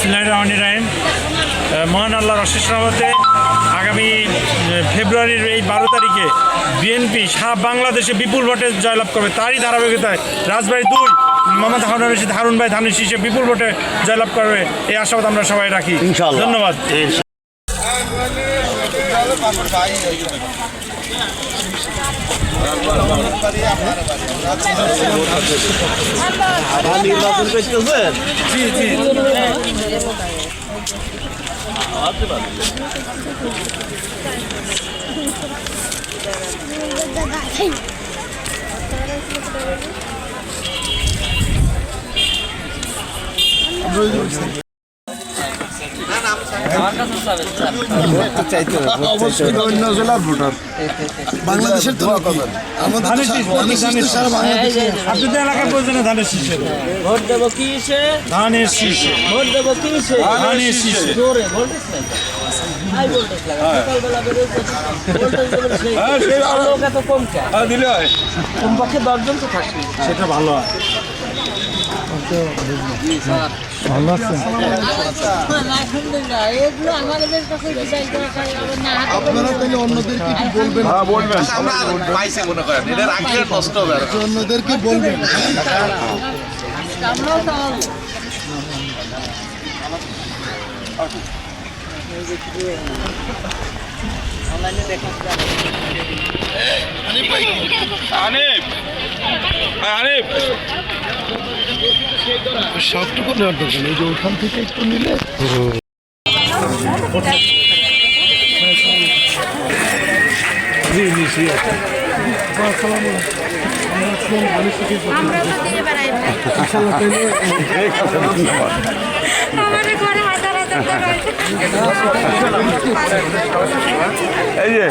বিসমিল্লাহির রহমানির রহিম। মহান আল্লাহর অশেষ রহমতে আগামী ফেব্রুয়ারির এই 12 তারিখে বিএনপি সারা বাংলাদেশে বিপুল ভোটে জয়লাভ করবে। তারই ধারাবাহিকতায় রাজবাড়ী 2 মোহাম্মদ হারুন রশিদ হারুন ভাই ধানের শীষে বিপুল ভোটে জয়লাভ করবে, এই আশাবাদ আমরা সবাই রাখি। ধন্যবাদ। জি জি অন্য জেলার ভোটার বাংলাদেশের তো আপনাদের এলাকার প্রয়োজনে ধানের শীষে ভোট দেবো কি ধানের শীষে ভোট দেবো কি ধানের শীষে জোরে ভোল্টেজ হাই ভোল্টেজ লাগা সকালবেলা বেরোয় ভোল্টেজ দেবে সেই লোক এত কম কেন দিলে হয়, কমপক্ষে 10 জন তো থাকবে সেটা ভালো হয়। ভালো আছে এগুলো আমাদের কাছে ডিজাইন করা খাই আবার না আপনারা তাহলে অন্যদেরকে কি বলবেন? বলবেন আমরা পাইছে মনে করেন এটা রাখলে কষ্ট হবে আর অন্যদেরকে বলবেন আমরাও তো অনলাইনে দেখা সবটুকু নেওয়ার দরকার নেই, যে ওখান থেকে একটু নিলে এই যে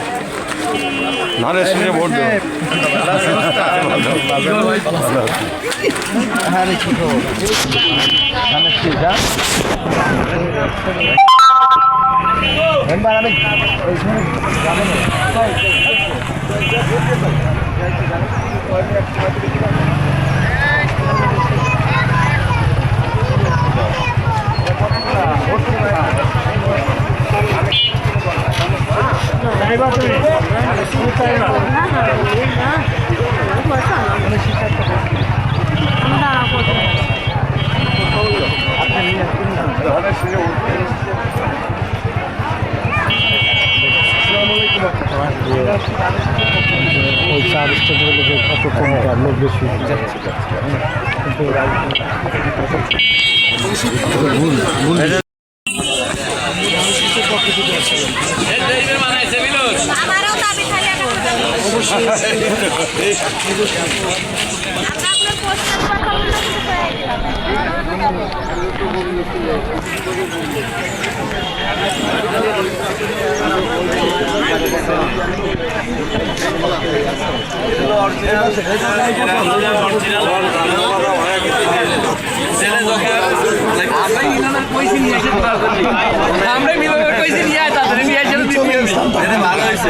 ধানের শীষে ভোট দেবো। ওই চার স্টেজে কত কমটা লোক বেশি আমরা মিলন কইছি নিয়ে তাদের নিয়ে এসে এটা ভালো হইছে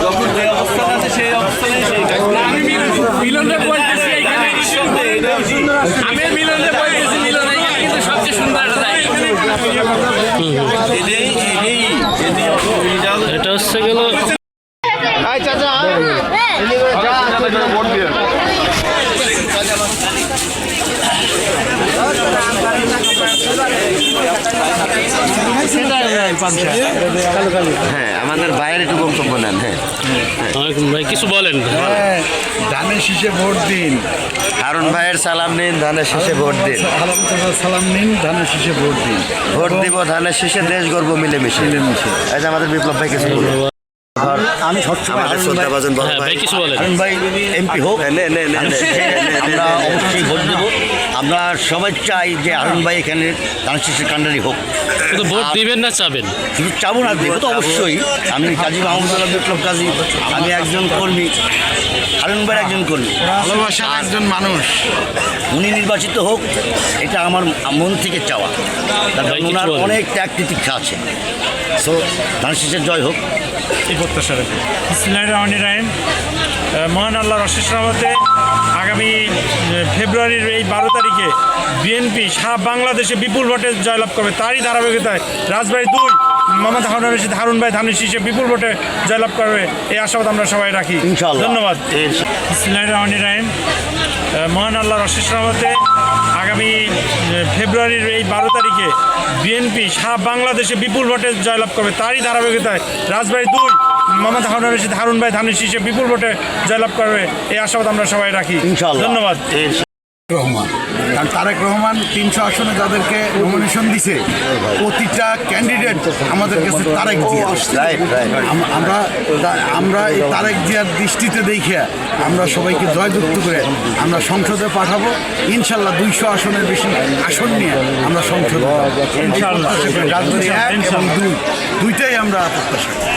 যখন যে অবস্থা আছে সেই অবস্থায় সেই আমি মিলনরে বলতেছি এখানে আমি মিলনরে বলতেছি মিলন এখানে কিন্তু সবচেয়ে সুন্দর একটা জায়গা এটা হচ্ছে গেল ভোট দিয়ে হ্যাঁ আমাদের বাইরে একটু বক্তব্য নেন। হ্যাঁ ভাই কিছু বলেন। ধানের শীষে ভোট দিন, হারুন ভাইয়ের সালাম নিন, ধানের শীষে ভোট দিন। সালাম নিন, ধানের শীষে ভোট দিন। ভোট দিব ধানের শীষে, দেশ গর্ব মিলেমিশে। এই যে আমাদের বিপ্লব ভাই কিছু বলুন। আমি আমাদের শ্রদ্ধাভাজন বড় ভাই কিছু বলেন। হারুন ভাই এমপি হোক, আমরা অবশ্যই ভোট দেব। আমরা সবাই চাই যে হারুন ভাই এখানে ধানের শীষে কান্ডারি হোক। শুধু ভোট দিবেন না চাবেন? শুধু চাবো না, দেবো তো অবশ্যই। আমি কাজী মাহমুদুল্লাহ বিপ্লব কাজী, আমি একজন কর্মী, হারুন ভাইয়ের একজন কর্মী, ভালোবাসার একজন মানুষ। উনি নির্বাচিত হোক, এটা আমার মন থেকে চাওয়া। তার ওনার অনেক ত্যাগ তিতিক্ষা আছে। সো ধানের শীষের জয় হোক, এই প্রত্যাশা রাখি। বিসমিল্লাহির রহমানির রহিম। মহান আল্লাহর অশেষ রহমতে আগামী ফেব্রুয়ারির এই 12 তারিখে বিএনপি সারা বাংলাদেশে বিপুল ভোটে জয়লাভ করবে। তারই ধারাবাহিকতায় রাজবাড়ী 2 মোহাম্মদ হারুন রশিদ হারুন ভাই ধানের শীষে বিপুল ভোটে জয়লাভ করবে, এই আশাবাদ আমরা সবাই রাখি। ইনশাআল্লাহ। ধন্যবাদ। বিসমিল্লাহির রহমানির রহিম। মহান আল্লাহর অশেষ রহমতে আগামী ফেব্রুয়ারির এই 12 তারিখে বিএনপি সারা বাংলাদেশে বিপুল ভোটে জয়লাভ করবে। তারই ধারাবাহিকতায় রাজবাড়ী 2 মোহাম্মদ হারুন রশিদ হারুন ভাই ধানের শীষে বিপুল ভোটে জয়লাভ করবে, এই আশাবাদ আমরা সবাই রাখি। ইনশাআল্লাহ। ধন্যবাদ। রহমান, কারণ তারেক রহমান 300 আসনে যাদেরকে নমিনেশন দিছে প্রতিটা ক্যান্ডিডেট আমাদের কাছে তারেক জিয়া। রাইট রাইট আমরা এই তারেক জিয়ার দৃষ্টিতে দেখে আমরা সবাইকে জয়যুক্ত করে আমরা সংসদে পাঠাবো। ইনশাল্লাহ 200 আসনের বেশি আসন নিয়ে আমরা সংসদে ইনশাআল্লাহ। রাজধানী 1 এবং 2 দুইটাই আমরা প্রত্যাশা করি।